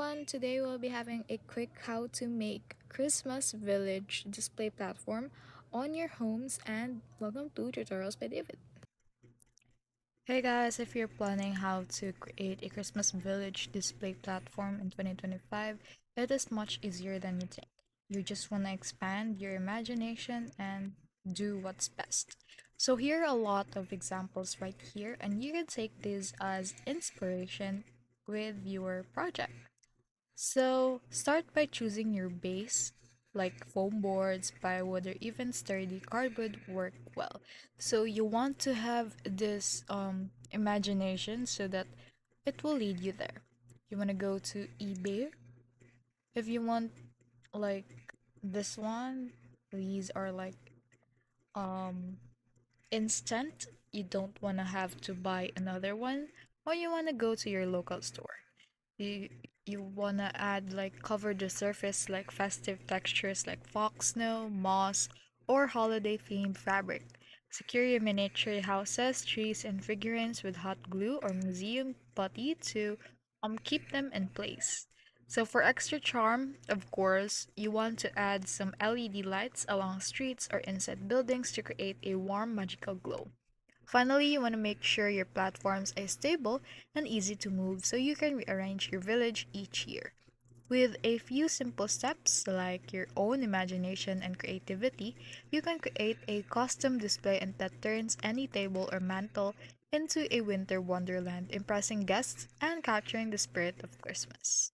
everyone. Today we'll be having a quick how to make Christmas village display platform on your homes and welcome to Tutorials by David. Hey guys, if you're planning how to create a Christmas village display platform in 2025, it is much easier than you think. You just want to expand your imagination and do what's best. So here are a lot of examples right here and you can take these as inspiration with your project. So, start by choosing your base, like foam boards, plywood, or even sturdy cardboard work well. So, you want to have this imagination so that it will lead you there. You want to go to eBay. If you want, like this one, these are like um instant. You don't want to have to buy another one, or you want to go to your local store. You you wanna add like cover the surface like festive textures like fox snow, moss, or holiday themed fabric. Secure your miniature houses, trees, and figurines with hot glue or museum putty to keep them in place. So for extra charm, of course, you want to add some LED lights along streets or inside buildings to create a warm magical glow. Finally, you want to make sure your platforms are stable and easy to move so you can rearrange your village each year. With a few simple steps like your own imagination and creativity, you can create a custom display and that turns any table or mantle into a winter wonderland, impressing guests and capturing the spirit of Christmas.